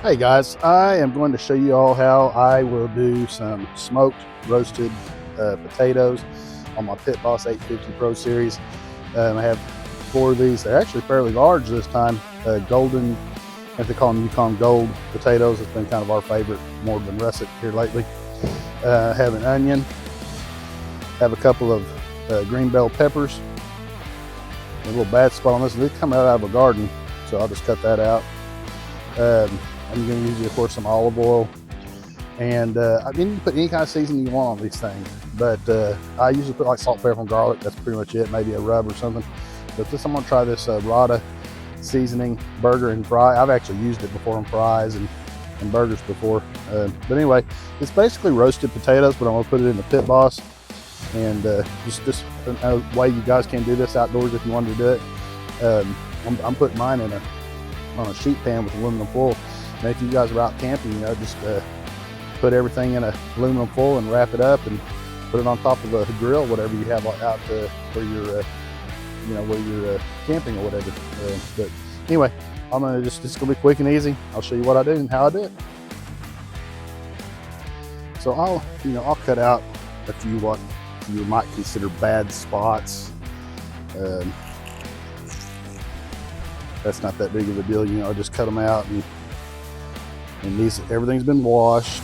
Hey guys, I am going to show you all how I will do some smoked roasted potatoes on my Pit Boss 850 Pro Series. I have 4 of these. They're actually fairly large this time. Golden, as they call them, Yukon Gold potatoes. It's been kind of our favorite, more than russet here lately. Have an onion, have a couple of green bell peppers. A little bad spot on this. They come out of a garden, so I'll just cut that out. I'm going to use, of course, some olive oil. And I mean, you can put any kind of seasoning you want on these things. But I usually put like salt, pepper, and garlic. That's pretty much it. Maybe a rub or something. But I'm going to try this Rada seasoning burger and fry. I've actually used it before on fries and burgers before. But anyway, it's basically roasted potatoes, but I'm going to put it in the Pit Boss. And just a way you guys can do this outdoors if you wanted to do it. I'm putting mine on a sheet pan with aluminum foil. And if you guys are out camping, just put everything in a aluminum foil and wrap it up and put it on top of a grill, whatever you have out where you're, where you're camping or whatever. But anyway, it's gonna be quick and easy. I'll show you what I do and how I do it. So I'll cut out a few what you might consider bad spots. That's not that big of a deal, I'll just cut them out, and everything's been washed.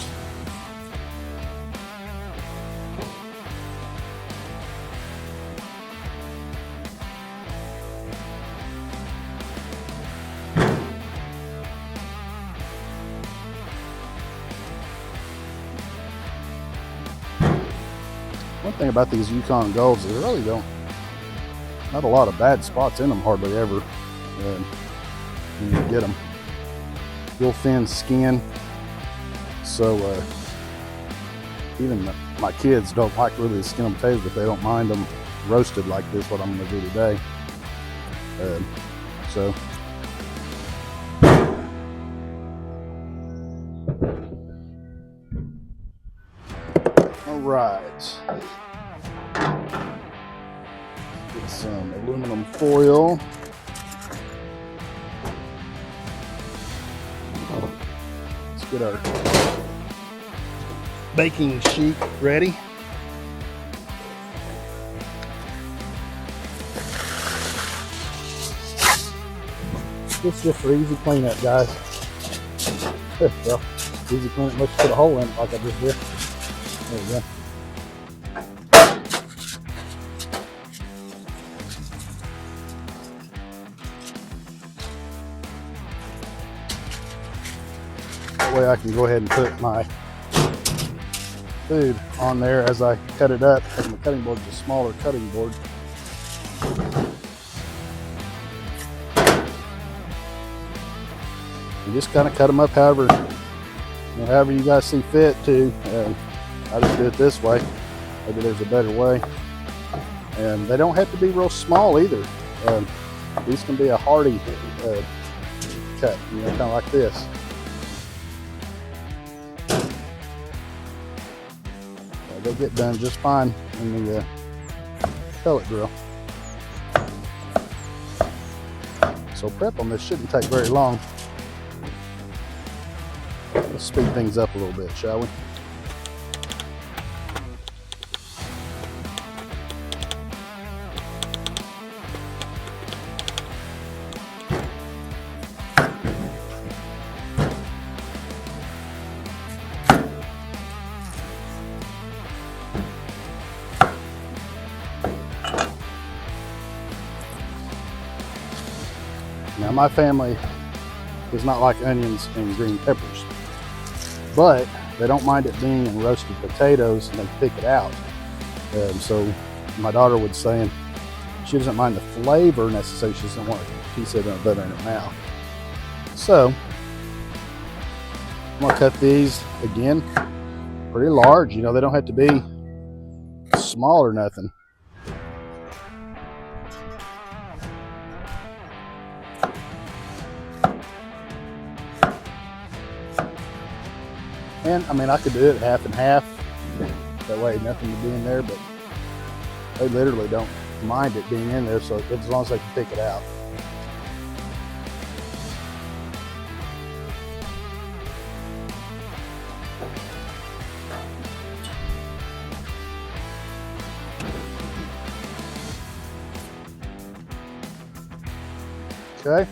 One thing about these Yukon Golds is they really not a lot of bad spots in them hardly ever when you get them. Real thin skin, so even my kids don't like really the skin of potatoes, but they don't mind them roasted like this, what I'm going to do today. So all right, get some aluminum foil. Let's get our baking sheet ready. It's just for easy cleanup, guys. Well, easy cleanup unless you put a hole in it like I just did. There we go. That way I can go ahead and put my food on there as I cut it up, because my cutting board is a smaller cutting board. You just kind of cut them up however you guys see fit to. I just do it this way. Maybe there's a better way. And they don't have to be real small either. These can be a hearty cut, kind of like this. They'll get done just fine in the pellet grill. So prep on this shouldn't take very long. Let's speed things up a little bit, shall we? Now my family does not like onions and green peppers, but they don't mind it being in roasted potatoes, and they pick it out. So my daughter was saying she doesn't mind the flavor necessarily, she doesn't want a piece of it butter in her mouth. So I'm gonna cut these again pretty large. They don't have to be small or nothing. And I mean, I could do it half and half. That way nothing would be in there, but they literally don't mind it being in there, so as long as they can pick it out. Okay.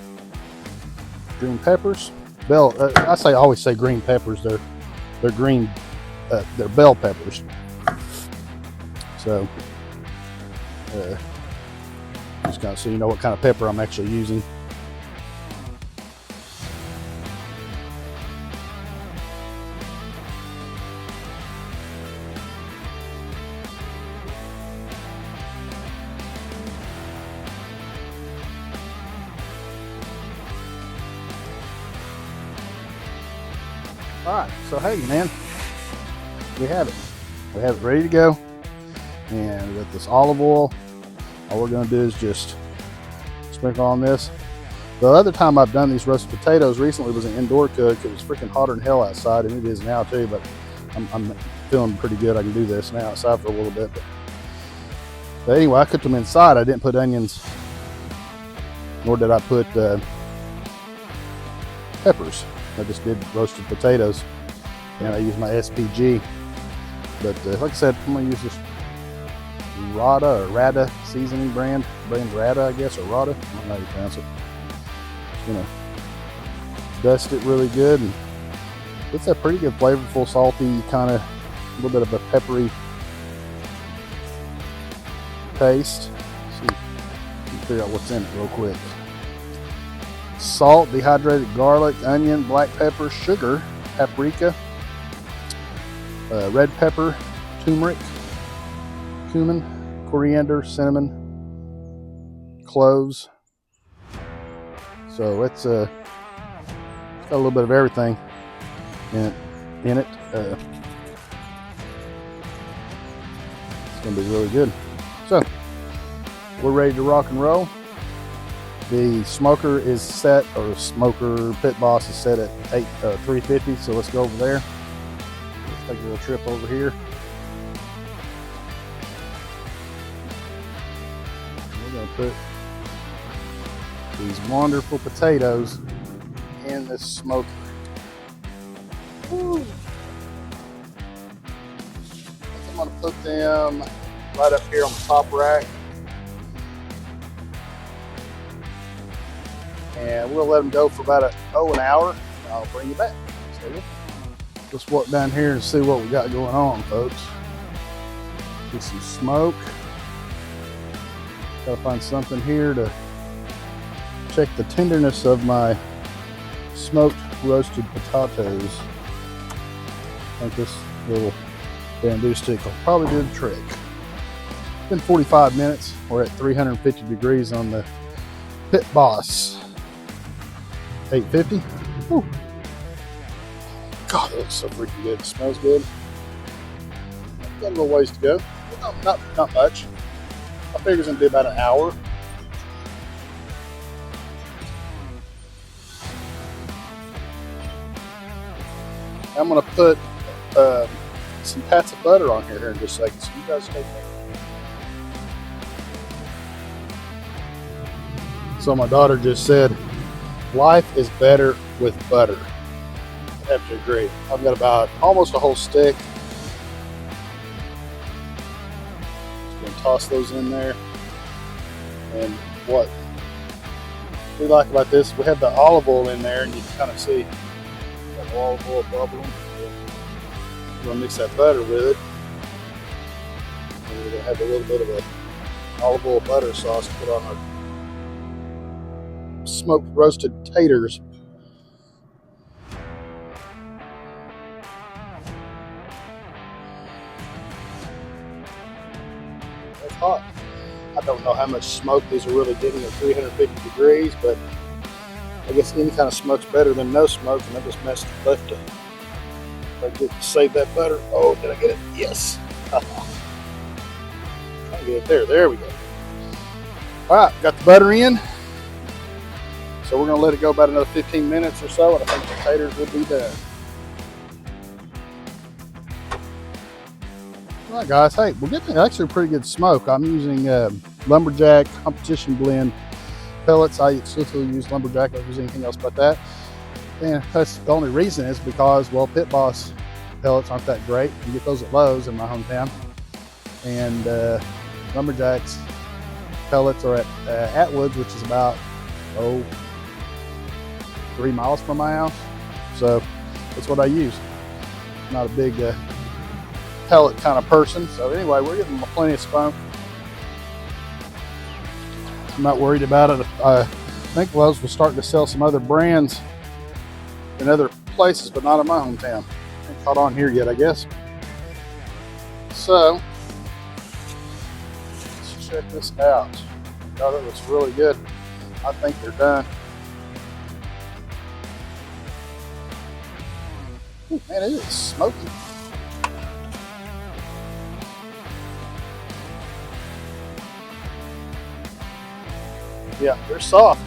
Green peppers. I always say green peppers. They're green. They're bell peppers. So, just kind of so you know what kind of pepper I'm actually using. All right, so hey man, we have it. We have it ready to go. And with this olive oil, all we're gonna do is just sprinkle on this. The other time I've done these roasted potatoes recently was an indoor cook. It was freaking hotter than hell outside, and it is now too, but I'm feeling pretty good. I can do this now outside for a little bit. But anyway, I cooked them inside. I didn't put onions, nor did I put peppers. I just did roasted potatoes, and I used my SPG. But like I said, I'm gonna use this Rada seasoning brand Rada, I guess, or Rada. I don't know how you pronounce it. Just gonna dust it really good, and it's a pretty good, flavorful, salty, kind of a little bit of a peppery taste. Let's see, let me figure out what's in it real quick. Salt, dehydrated garlic, onion, black pepper, sugar, paprika, red pepper, turmeric, cumin, coriander, cinnamon, cloves. So it's got a little bit of everything in it. It's gonna be really good. So we're ready to rock and roll. The smoker is set, or smoker Pit Boss is set at 350. So let's go over there. Let's take a little trip over here. We're gonna put these wonderful potatoes in this smoker. Woo. I'm gonna put them right up here on the top rack. And we'll let them go for about an hour. I'll bring you back. Let's walk down here and see what we got going on, folks. Get some smoke. Gotta find something here to check the tenderness of my smoked roasted potatoes. I think this little bamboo stick will probably do the trick. It's been 45 minutes. We're at 350 degrees on the Pit Boss 850. Whew. God, that looks so freaking good. It smells good. Got a little ways to go. Not much. I figure it's gonna be about an hour. I'm gonna put some pats of butter on here in just a second, so you guys stay there. So my daughter just said, life is better with butter. I have to agree. I've got about almost a whole stick. Just gonna toss those in there. And what we like about this, we have the olive oil in there, and you can kind of see that olive oil bubbling. We're gonna mix that butter with it. And we're gonna have a little bit of a olive oil butter sauce to put on our smoked roasted taters. That's hot. I don't know how much smoke these are really getting at 350 degrees, but I guess any kind of smoke's better than no smoke, and I just messed left it. I get to save that butter. Oh, did I get it? Yes. Trying to get it there. There we go. All right, got the butter in. So we're going to let it go about another 15 minutes or so, and I think the taters will be done. All right, guys. Hey, we're getting actually a pretty good smoke. I'm using Lumberjack Competition Blend pellets. I exclusively use Lumberjack. I don't use anything else but that. And that's the only reason is because, well, Pit Boss pellets aren't that great. You get those at Lowe's in my hometown. And Lumberjack's pellets are at Atwood's, which is about oh, 3 miles from my house. So that's what I use. Not a big pellet kind of person. So anyway, we're giving them plenty of smoke. I'm not worried about it. I think Lowe's was starting to sell some other brands in other places, but not in my hometown. Ain't caught on here yet, I guess. So let's check this out. Oh, that looks really good. I think they're done. Ooh, man, it is smoky. Yeah, they're soft.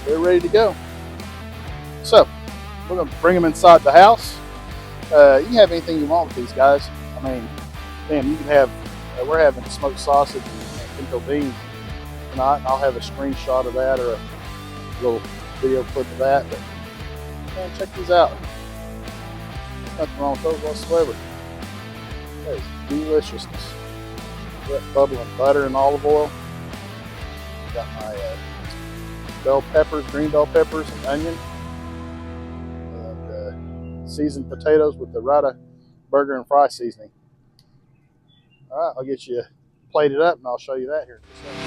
They're ready to go. So we're going to bring them inside the house. You can have anything you want with these guys. I mean, damn, you can have, we're having smoked sausage and pinto beans tonight. I'll have a screenshot of that or a little video clip of that. But man, check these out. Nothing wrong with those whatsoever. That is deliciousness. Got bubbling butter and olive oil. Got my bell peppers, green bell peppers, and onion. And seasoned potatoes with the Rada burger and fry seasoning. All right, I'll get you plated up and I'll show you that here in a second.